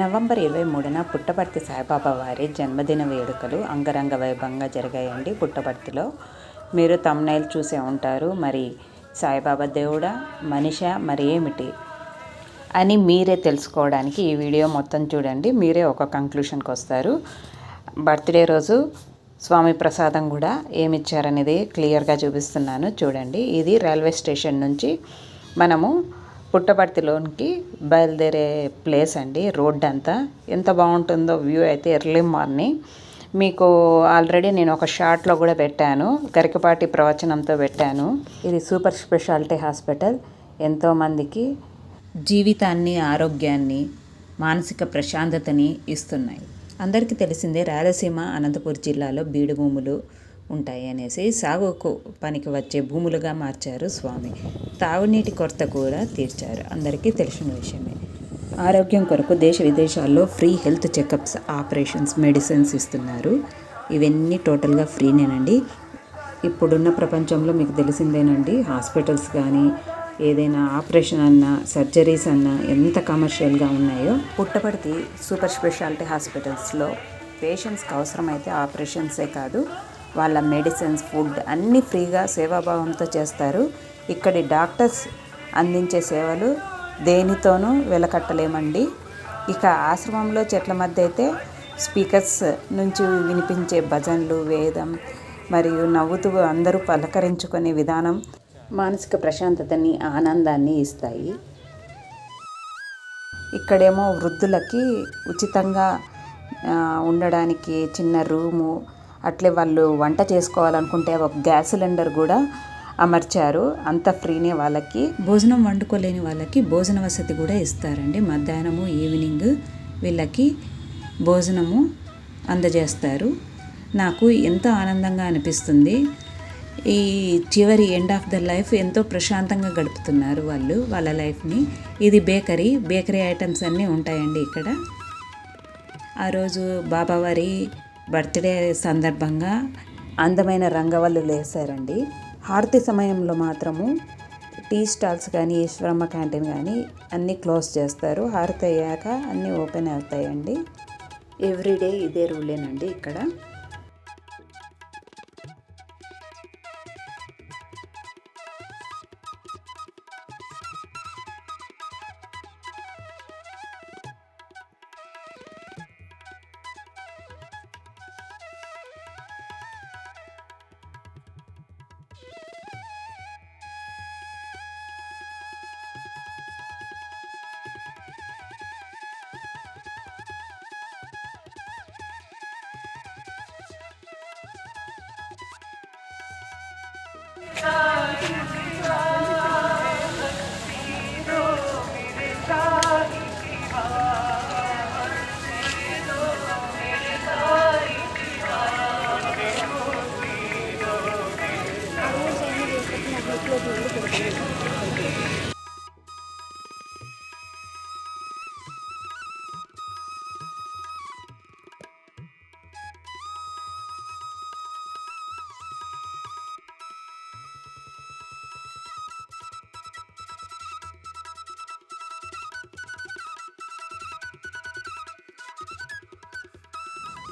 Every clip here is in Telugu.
నవంబర్ 23న పుట్టపర్తి సాయిబాబా వారి జన్మదిన వేడుకలు అంగరంగ వైభవంగా జరిగాయండి. పుట్టపర్తిలో మీరు థంబ్నెయిల్ చూసే ఉంటారు. మరి సాయిబాబా దేవుడా, మనిషా, మరి ఏమిటి అని మీరే తెలుసుకోవడానికి ఈ వీడియో మొత్తం చూడండి. మీరే ఒక కంక్లూషన్కి వస్తారు. బర్త్డే రోజు స్వామి ప్రసాదం కూడా ఏమిచ్చారనేది క్లియర్గా చూపిస్తున్నాను చూడండి. ఇది రైల్వే స్టేషన్ నుంచి మనము పుట్టపర్తిలోనికి బయలుదేరే ప్లేస్ అండి. రోడ్ అంతా ఎంత బాగుంటుందో వ్యూ అయితే ఎర్లీ మార్నింగ్. మీకు ఆల్రెడీ నేను ఒక షార్ట్లో కూడా పెట్టాను, గరికపాటి ప్రవచనంతో పెట్టాను. ఇది సూపర్ స్పెషాలిటీ హాస్పిటల్. ఎంతోమందికి జీవితాన్ని, ఆరోగ్యాన్ని, మానసిక ప్రశాంతతని ఇస్తున్నాయి. అందరికీ తెలిసిందే రాయలసీమ అనంతపురం జిల్లాలో బీడు భూములు ఉంటాయి అనేసి సాగుకు పనికి వచ్చే భూములుగా మార్చారు స్వామి. తాగునీటి కొరత కూడా తీర్చారు, అందరికీ తెలిసిన విషయమే. ఆరోగ్యం కొరకు దేశ విదేశాల్లో free health checkups, operations, medicines ఇస్తున్నారు. ఇవన్నీ టోటల్గా ఫ్రీనేనండి. ఇప్పుడున్న ప్రపంచంలో మీకు తెలిసిందేనండి, హాస్పిటల్స్ కానీ ఏదైనా ఆపరేషన్ అన్నా, సర్జరీస్ అన్నా ఎంత కమర్షియల్గా ఉన్నాయో. పుట్టపర్తి సూపర్ స్పెషాలిటీ హాస్పిటల్స్లో పేషెంట్స్కి అవసరమైతే ఆపరేషన్సే కాదు, వాళ్ళ మెడిసిన్స్, ఫుడ్ అన్నీ ఫ్రీగా సేవాభావంతో చేస్తారు. ఇక్కడి డాక్టర్స్ అందించే సేవలు దేనితోనూ వెలకట్టలేమండి. ఇక ఆశ్రమంలో చెట్ల మధ్య అయితే స్పీకర్స్ నుంచి వినిపించే భజనలు, వేదం మరియు నవ్వుతూ అందరూ పలకరించుకునే విధానం మానసిక ప్రశాంతతని, ఆనందాన్ని ఇస్తాయి. ఇక్కడేమో వృద్ధులకి ఉచితంగా ఉండడానికి చిన్న రూము, అట్లే వాళ్ళు వంట చేసుకోవాలనుకుంటే ఒక గ్యాస్ సిలిండర్ కూడా అమర్చారు. అంత ఫ్రీనే. వాళ్ళకి భోజనం వండుకోలేని వాళ్ళకి భోజన వసతి కూడా ఇస్తారండి. మధ్యాహ్నము, ఈవినింగ్ వీళ్ళకి భోజనము అందజేస్తారు. నాకు ఎంతో ఆనందంగా అనిపిస్తుంది. ఈ చివరి ఎండ్ ఆఫ్ ద లైఫ్ ఎంతో ప్రశాంతంగా గడుపుతున్నారు వాళ్ళు వాళ్ళ లైఫ్ని. ఇది బేకరీ ఐటమ్స్ అన్నీ ఉంటాయండి ఇక్కడ. ఆ రోజు బాబావారి బర్త్డే సందర్భంగా అందమైన రంగవల్లులు వేశారండి. హారతి సమయంలో మాత్రము టీ స్టాల్స్ కానీ, ఈశ్వరమ్మ క్యాంటీన్ కానీ అన్నీ క్లోజ్ చేస్తారు. హారతి అయ్యాక అన్నీ ఓపెన్ అవుతాయండి. ఎవ్రీడే ఇదే రూలేనండి ఇక్కడ.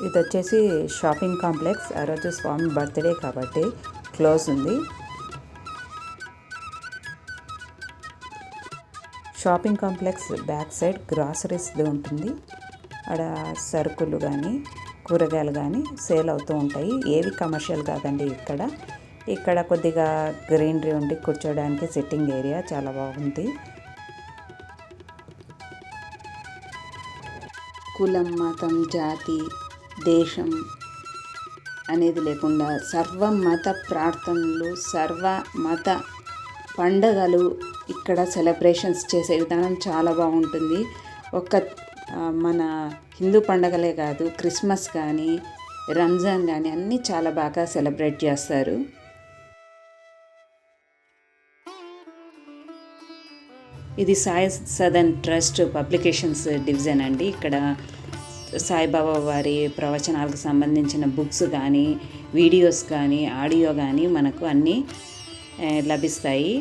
ఇది వచ్చేసి షాపింగ్ కాంప్లెక్స్. ఆ రోజు స్వామి బర్త్డే కాబట్టి క్లోజ్ ఉంది. షాపింగ్ కాంప్లెక్స్ బ్యాక్ సైడ్ గ్రాసరీస్ది ఉంటుంది. అక్కడ సరుకులు కానీ, కూరగాయలు కానీ సేల్ అవుతూ ఉంటాయి. ఏవి కమర్షియల్ కాదండి ఇక్కడ కొద్దిగా గ్రీనరీ ఉండి కూర్చోడానికి సిట్టింగ్ ఏరియా చాలా బాగుంది. కులం, మతం, జాతి, దేశం అనేది లేకుండా సర్వ మత ప్రార్థనలు, సర్వ మత పండగలు ఇక్కడ సెలబ్రేషన్స్ చేసే విధానం చాలా బాగుంటుంది. మన హిందూ పండగలే కాదు, క్రిస్మస్ కానీ, రంజాన్ కానీ అన్నీ చాలా బాగా సెలబ్రేట్ చేస్తారు. ఇది Sai Sadan trust publications division అండి. ఇక్కడ సాయిబాబా వారి ప్రవచనాలకు సంబంధించిన బుక్స్ కానీ, వీడియోస్ కానీ, ఆడియో కానీ మనకు అన్నీ లభిస్తాయి.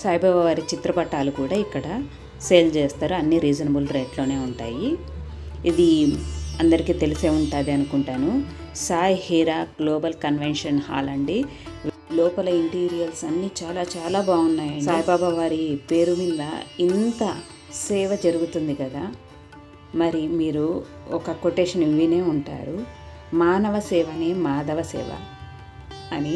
సాయిబాబా వారి చిత్రపటాలు కూడా ఇక్కడ సేల్ చేస్తారు. అన్నీ రీజనబుల్ రేట్లోనే ఉంటాయి. ఇది అందరికీ తెలిసే ఉంటుంది అనుకుంటాను. Sai Heera global convention hall అండి. లోపల ఇంటీరియర్స్ అన్నీ చాలా చాలా బాగున్నాయండి. సాయిబాబా వారి పేరు మీద ఇంత సేవ జరుగుతుంది కదా. మరి మీరు ఒక కొటేషన్ వినే ఉంటారు, మానవ సేవనే మాధవ సేవ అని.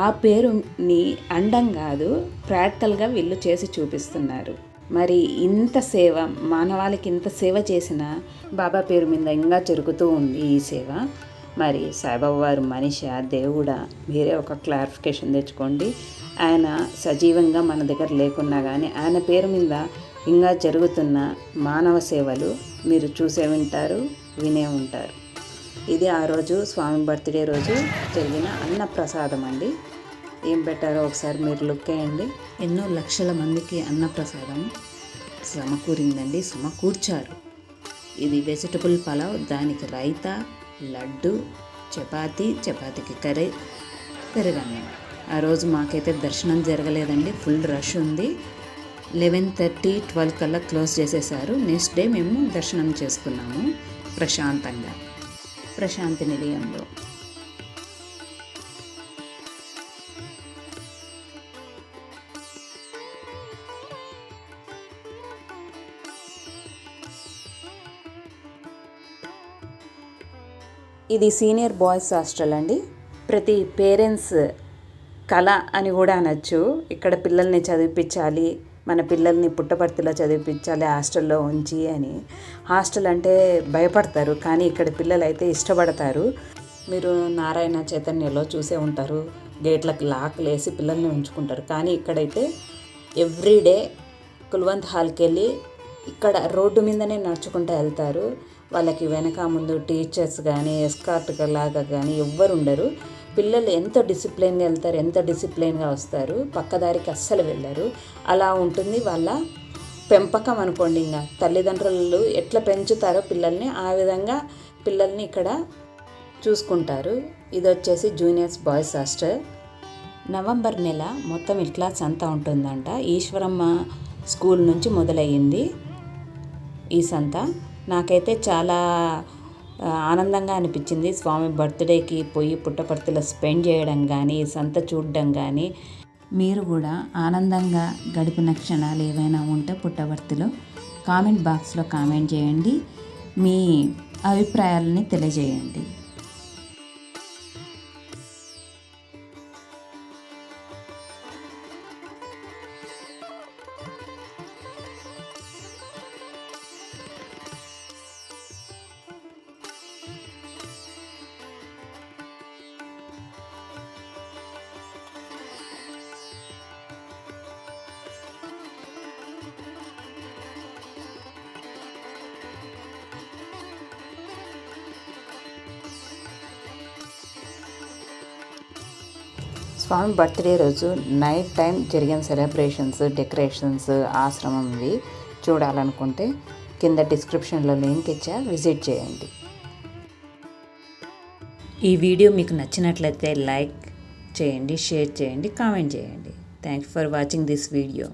ఆ పేరుని అండం కాదు, ప్రాక్టికల్గా వీళ్ళు చేసి చూపిస్తున్నారు. మరి ఇంత సేవ, మానవాళికి ఇంత సేవ చేసిన బాబా పేరు మీద ఇంకా జరుగుతూ ఉంది ఈ సేవ. మరి సాయిబాబా వారు మనిషా దేవుడా, మీరే ఒక క్లారిఫికేషన్ తెచ్చుకోండి. ఆయన సజీవంగా మన దగ్గర లేకున్నా కానీ ఆయన పేరు మీద ఇంకా జరుగుతున్న మానవ సేవలు మీరు చూసే ఉంటారు, వినే ఉంటారు. ఇది ఆ రోజు స్వామి బర్త్డే రోజు జరిగిన అన్నప్రసాదం అండి. ఏం పెట్టారో ఒకసారి మీరు లుక్ వేయండి. ఎన్నో లక్షల మందికి అన్నప్రసాదం సమకూరిందండి, సమకూర్చారు. ఇది వెజిటబుల్ పలావ్, దానికి రైతా, లడ్డు, చపాతీకి కర్రీ, పెరుగన్నం. ఆ రోజు మాకైతే దర్శనం జరగలేదండి, ఫుల్ రష్ ఉంది. 11:30, 12 కల్లా క్లోజ్ చేసేసారు. నెక్స్ట్ డే మేము దర్శనం చేసుకున్నాము ప్రశాంతంగా ప్రశాంతి నిలయంలో. ఇది సీనియర్ బాయ్స్ హాస్టల్ అండి. ప్రతి పేరెంట్స్ కళ అని కూడా అనొచ్చు. ఇక్కడ పిల్లల్ని చదివించాలి, మన పిల్లల్ని పుట్టపర్తిలో చదివించాలి హాస్టల్లో ఉంచి అని. హాస్టల్ అంటే భయపడతారు, కానీ ఇక్కడ పిల్లలు అయితే ఇష్టపడతారు. మీరు నారాయణ చైతన్యలో చూసే ఉంటారు, గేట్లకు లాక్లు వేసి పిల్లల్ని ఉంచుకుంటారు. కానీ ఇక్కడైతే ఎవ్రీడే కుల్వంత్ హాల్కి వెళ్ళి ఇక్కడ రోడ్డు మీదనే నడుచుకుంటూ వెళ్తారు. వాళ్ళకి వెనక ముందు టీచర్స్ కానీ ఎస్కార్ట్ లాగా కానీ ఎవ్వరు ఉండరు. పిల్లలు ఎంత డిసిప్లైన్గా వెళ్తారు, ఎంత డిసిప్లైన్గా వస్తారు, పక్కదారికి అస్సలు వెళ్ళరు. అలా ఉంటుంది వాళ్ళ పెంపకం అనుకోండి. ఇంకా తల్లిదండ్రులు ఎట్లా పెంచుతారో పిల్లల్ని, ఆ విధంగా పిల్లల్ని ఇక్కడ చూసుకుంటారు. ఇది వచ్చేసి జూనియర్స్ బాయ్స్ హాస్టల్. నవంబర్ నెల మొత్తం ఇట్లా సంత ఉంటుందంట. ఈశ్వరమ్మ స్కూల్ నుంచి మొదలయ్యింది ఈ సంత. నాకైతే చాలా ఆనందంగా అనిపించింది స్వామి బర్త్డేకి పోయి పుట్టపర్తిలో స్పెండ్ చేయడం కానీ, సంత చూడడం కానీ. మీరు కూడా ఆనందంగా గడిపిన క్షణాలు ఏవైనా ఉంటే పుట్టపర్తిలో కామెంట్ బాక్స్లో కామెంట్ చేయండి, మీ అభిప్రాయాలని తెలియజేయండి. స్వామి బర్త్డే రోజు నైట్ టైం జరిగిన సెలబ్రేషన్స్, డెకరేషన్స్, ఆశ్రమంవి చూడాలనుకుంటే కింద డిస్క్రిప్షన్లో లింక్ ఇచ్చా, విజిట్ చేయండి. ఈ వీడియో మీకు నచ్చినట్లయితే లైక్ చేయండి, షేర్ చేయండి, కామెంట్ చేయండి. Thanks for watching this video.